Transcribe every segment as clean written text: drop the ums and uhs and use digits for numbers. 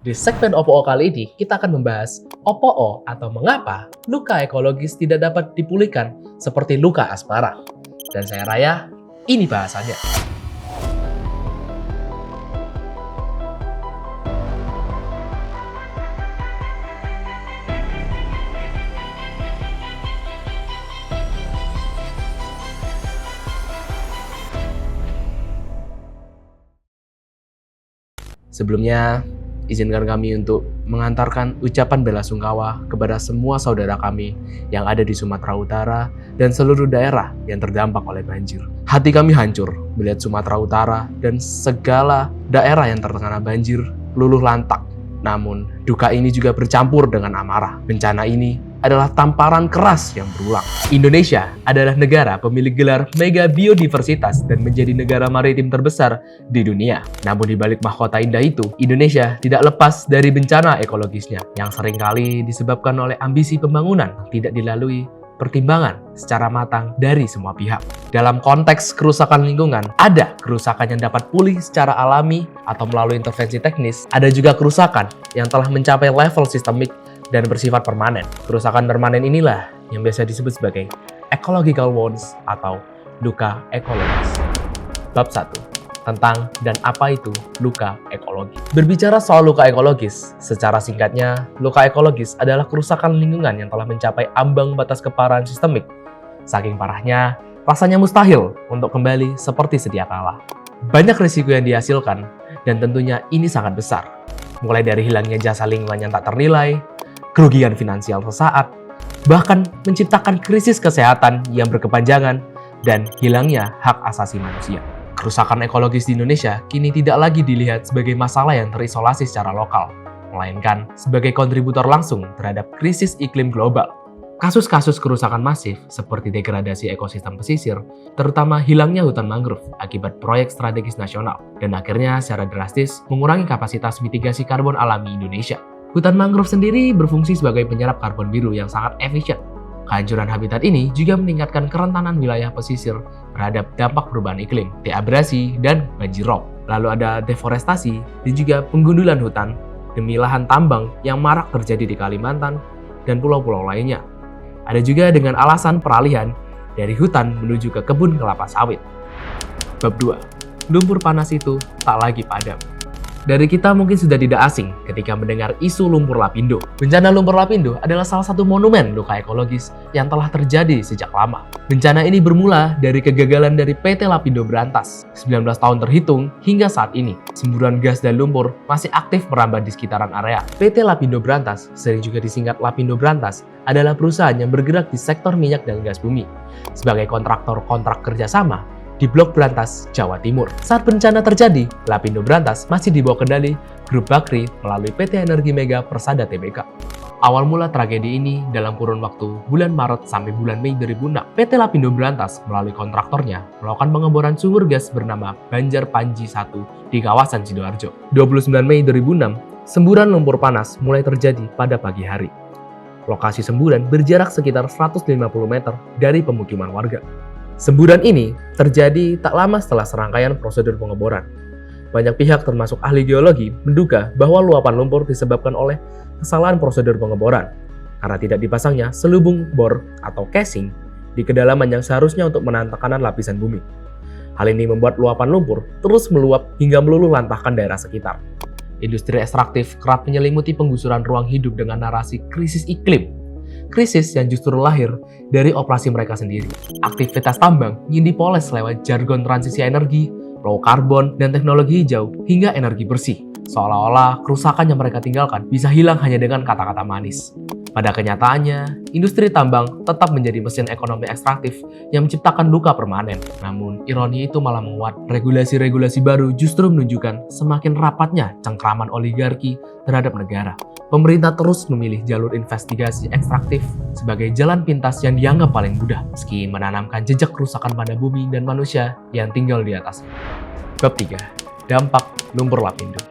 Di segmen OPO kali ini, kita akan membahas OPO atau mengapa luka ekologis tidak dapat dipulihkan seperti luka asmara. Dan saya Raya, ini bahasannya. Sebelumnya, izinkan kami untuk mengantarkan ucapan bela sungkawa kepada semua saudara kami yang ada di Sumatera Utara dan seluruh daerah yang terdampak oleh banjir. Hati kami hancur melihat Sumatera Utara dan segala daerah yang terkena banjir luluh lantak. Namun, duka ini juga bercampur dengan amarah. Bencana ini adalah tamparan keras yang berulang. Indonesia adalah negara pemilik gelar Mega Biodiversitas dan menjadi negara maritim terbesar di dunia. Namun di balik mahkota indah itu, Indonesia tidak lepas dari bencana ekologisnya yang seringkali disebabkan oleh ambisi pembangunan yang tidak dilalui pertimbangan secara matang dari semua pihak. Dalam konteks kerusakan lingkungan, ada kerusakan yang dapat pulih secara alami atau melalui intervensi teknis. Ada juga kerusakan yang telah mencapai level sistemik dan bersifat permanen. Kerusakan permanen inilah yang biasa disebut sebagai ecological wounds atau luka ekologis. Bab 1. Tentang dan apa itu luka ekologis. Berbicara soal luka ekologis, secara singkatnya, luka ekologis adalah kerusakan lingkungan yang telah mencapai ambang batas keparahan sistemik. Saking parahnya, rasanya mustahil untuk kembali seperti sedia kala. Banyak risiko yang dihasilkan, dan tentunya ini sangat besar. Mulai dari hilangnya jasa lingkungan yang tak ternilai, kerugian finansial sesaat, bahkan menciptakan krisis kesehatan yang berkepanjangan, dan hilangnya hak asasi manusia. Kerusakan ekologis di Indonesia kini tidak lagi dilihat sebagai masalah yang terisolasi secara lokal, melainkan sebagai kontributor langsung terhadap krisis iklim global. Kasus-kasus kerusakan masif seperti degradasi ekosistem pesisir, terutama hilangnya hutan mangrove akibat proyek strategis nasional, dan akhirnya secara drastis mengurangi kapasitas mitigasi karbon alami Indonesia. Hutan mangrove sendiri berfungsi sebagai penyerap karbon biru yang sangat efisien. Kehancuran habitat ini juga meningkatkan kerentanan wilayah pesisir terhadap dampak perubahan iklim, deabrasi, dan banjir rob. Lalu ada deforestasi dan juga penggundulan hutan demi lahan tambang yang marak terjadi di Kalimantan dan pulau-pulau lainnya. Ada juga dengan alasan peralihan dari hutan menuju ke kebun kelapa sawit. Bab 2. Lumpur panas itu tak lagi padam. Dari kita mungkin sudah tidak asing ketika mendengar isu lumpur lapindo. Bencana lumpur lapindo adalah salah satu monumen luka ekologis yang telah terjadi sejak lama. Bencana ini bermula dari kegagalan dari PT Lapindo Brantas. 19 tahun terhitung hingga saat ini, semburan gas dan lumpur masih aktif merambah di sekitaran area. PT Lapindo Brantas, sering juga disingkat Lapindo Brantas, adalah perusahaan yang bergerak di sektor minyak dan gas bumi sebagai kontraktor kontrak kerjasama di Blok Brantas, Jawa Timur. Saat bencana terjadi, Lapindo Brantas masih dibawa kendali Grup Bakri melalui PT Energi Mega Persada Tbk. Awal mula tragedi ini dalam kurun waktu bulan Maret sampai bulan Mei 2006, PT Lapindo Brantas melalui kontraktornya melakukan pengeboran sumur gas bernama Banjar Panji 1 di kawasan Sidoarjo. 29 Mei 2006, semburan lumpur panas mulai terjadi pada pagi hari. Lokasi semburan berjarak sekitar 150 meter dari pemukiman warga. Semburan ini terjadi tak lama setelah serangkaian prosedur pengeboran. Banyak pihak termasuk ahli geologi menduga bahwa luapan lumpur disebabkan oleh kesalahan prosedur pengeboran karena tidak dipasangnya selubung bor atau casing di kedalaman yang seharusnya untuk menahan tekanan lapisan bumi. Hal ini membuat luapan lumpur terus meluap hingga meluluh lantahkan daerah sekitar. Industri ekstraktif kerap menyelimuti penggusuran ruang hidup dengan narasi krisis iklim. Krisis yang justru lahir dari operasi mereka sendiri. Aktivitas tambang ingin dipoles lewat jargon transisi energi, low carbon, dan teknologi hijau hingga energi bersih. Seolah-olah kerusakan yang mereka tinggalkan bisa hilang hanya dengan kata-kata manis. Pada kenyataannya, industri tambang tetap menjadi mesin ekonomi ekstraktif yang menciptakan luka permanen. Namun, ironi itu malah menguat. Regulasi-regulasi baru justru menunjukkan semakin rapatnya cengkraman oligarki terhadap negara. Pemerintah terus memilih jalur investigasi ekstraktif sebagai jalan pintas yang dianggap paling mudah, meski menanamkan jejak kerusakan pada bumi dan manusia yang tinggal di atasnya. Bab 3. Dampak lumpur lapindo.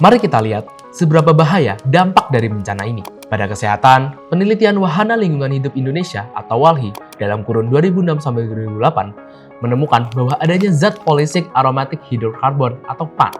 Mari kita lihat seberapa bahaya dampak dari bencana ini. Pada kesehatan, penelitian Wahana Lingkungan Hidup Indonesia atau WALHI dalam kurun 2006-2008 menemukan bahwa adanya zat polisik aromatik hidrokarbon atau PAH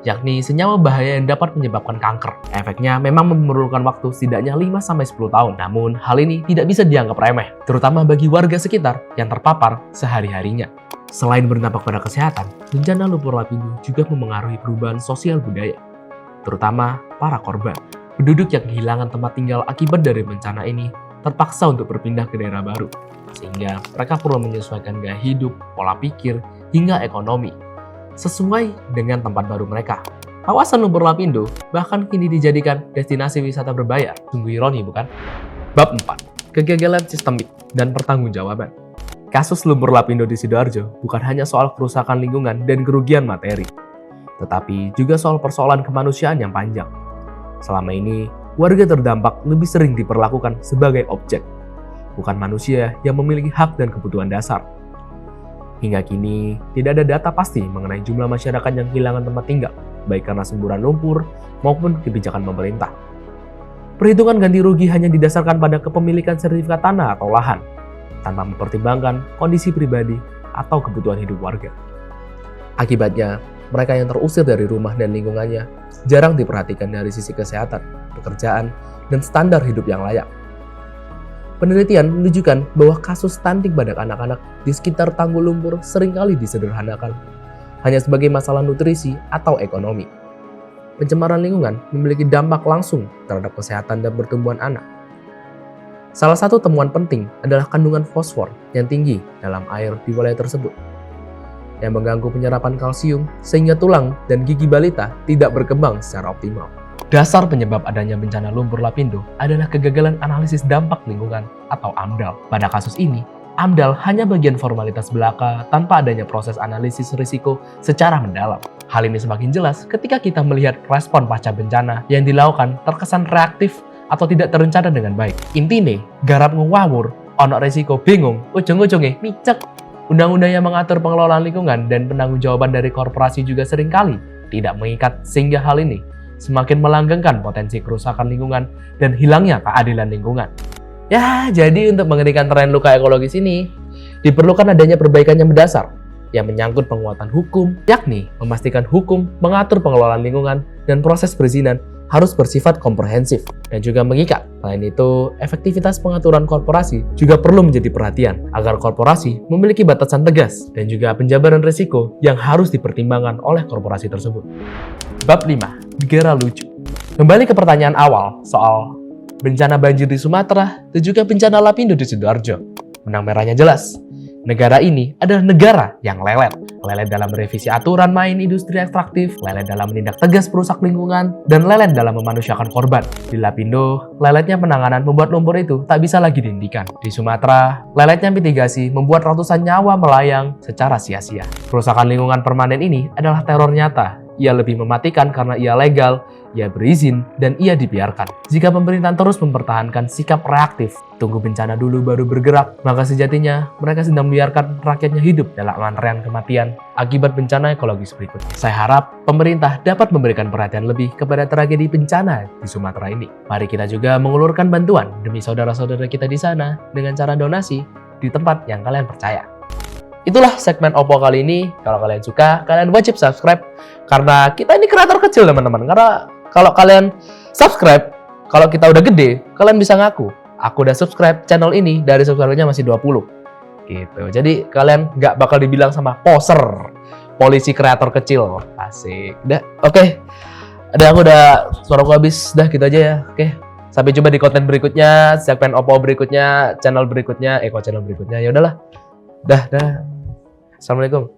yakni senyawa bahaya yang dapat menyebabkan kanker. Efeknya memang memerlukan waktu setidaknya 5-10 tahun, namun hal ini tidak bisa dianggap remeh, terutama bagi warga sekitar yang terpapar sehari-harinya. Selain berdampak pada kesehatan, bencana lumpur lapindo juga memengaruhi perubahan sosial budaya, terutama para korban. Penduduk yang kehilangan tempat tinggal akibat dari bencana ini terpaksa untuk berpindah ke daerah baru, sehingga mereka perlu menyesuaikan gaya hidup, pola pikir, hingga ekonomi sesuai dengan tempat baru mereka. Kawasan lumpur lapindo bahkan kini dijadikan destinasi wisata berbayar. Sungguh ironi, bukan? Bab 4. Kegagalan sistemik dan pertanggungjawaban. Kasus lumpur lapindo di Sidoarjo bukan hanya soal kerusakan lingkungan dan kerugian materi, tetapi juga soal persoalan kemanusiaan yang panjang. Selama ini, warga terdampak lebih sering diperlakukan sebagai objek, bukan manusia yang memiliki hak dan kebutuhan dasar. Hingga kini, tidak ada data pasti mengenai jumlah masyarakat yang kehilangan tempat tinggal, baik karena semburan lumpur maupun kebijakan pemerintah. Perhitungan ganti rugi hanya didasarkan pada kepemilikan sertifikat tanah atau lahan, tanpa mempertimbangkan kondisi pribadi atau kebutuhan hidup warga. Akibatnya, mereka yang terusir dari rumah dan lingkungannya jarang diperhatikan dari sisi kesehatan, pekerjaan, dan standar hidup yang layak. Penelitian menunjukkan bahwa kasus stunting pada anak-anak di sekitar tanggul lumpur seringkali disederhanakan hanya sebagai masalah nutrisi atau ekonomi. Pencemaran lingkungan memiliki dampak langsung terhadap kesehatan dan pertumbuhan anak. Salah satu temuan penting adalah kandungan fosfor yang tinggi dalam air di wilayah tersebut, yang mengganggu penyerapan kalsium sehingga tulang dan gigi balita tidak berkembang secara optimal. Dasar penyebab adanya bencana lumpur lapindo adalah kegagalan analisis dampak lingkungan atau AMDAL. Pada kasus ini, AMDAL hanya bagian formalitas belaka tanpa adanya proses analisis risiko secara mendalam. Hal ini semakin jelas ketika kita melihat respon pasca bencana yang dilakukan terkesan reaktif atau tidak terencana dengan baik. Intine, garap ngawur, ono risiko bingung, ujung-ujungnya micek. Undang-undang yang mengatur pengelolaan lingkungan dan penanggung-jawaban dari korporasi juga seringkali tidak mengikat, sehingga hal ini semakin melanggengkan potensi kerusakan lingkungan dan hilangnya keadilan lingkungan. Ya, jadi untuk menghentikan tren luka ekologis ini, diperlukan adanya perbaikan yang mendasar, yang menyangkut penguatan hukum, yakni memastikan hukum mengatur pengelolaan lingkungan dan proses perizinan harus bersifat komprehensif dan juga mengikat. Selain itu, efektivitas pengaturan korporasi juga perlu menjadi perhatian agar korporasi memiliki batasan tegas dan juga penjabaran risiko yang harus dipertimbangkan oleh korporasi tersebut. Bab 5. Negara lucu. Kembali ke pertanyaan awal soal bencana banjir di Sumatera dan juga bencana lapindo di Sidoarjo. Benang merahnya jelas. Negara ini adalah negara yang lelet. Lelet dalam merevisi aturan main industri ekstraktif, lelet dalam menindak tegas perusak lingkungan, dan lelet dalam memanusiakan korban. Di Lapindo, leletnya penanganan membuat lumpur itu tak bisa lagi dihentikan. Di Sumatera, leletnya mitigasi membuat ratusan nyawa melayang secara sia-sia. Kerusakan lingkungan permanen ini adalah teror nyata. Ia lebih mematikan karena ia legal, ia berizin, dan ia dibiarkan. Jika pemerintahan terus mempertahankan sikap reaktif, tunggu bencana dulu baru bergerak, maka sejatinya mereka sedang membiarkan rakyatnya hidup dalam antrean kematian akibat bencana ekologis berikutnya. Saya harap pemerintah dapat memberikan perhatian lebih kepada tragedi bencana di Sumatera ini. Mari kita juga mengulurkan bantuan demi saudara-saudara kita di sana dengan cara donasi di tempat yang kalian percaya. Itulah segmen Oppo kali ini. Kalau kalian suka, kalian wajib subscribe. Karena kita ini kreator kecil, teman-teman. Karena kalau kalian subscribe, kalau kita udah gede, kalian bisa ngaku, aku udah subscribe channel ini, dari subscribernya masih 20. Gitu. Jadi kalian nggak bakal dibilang sama poser, polisi kreator kecil. Asik. Udah, oke. Ada aku udah, suaraku habis. Dah gitu aja ya. Oke. Sampai jumpa di konten berikutnya, segmen Oppo berikutnya, channel berikutnya, channel berikutnya. Ya udahlah. Dah. Assalamualaikum.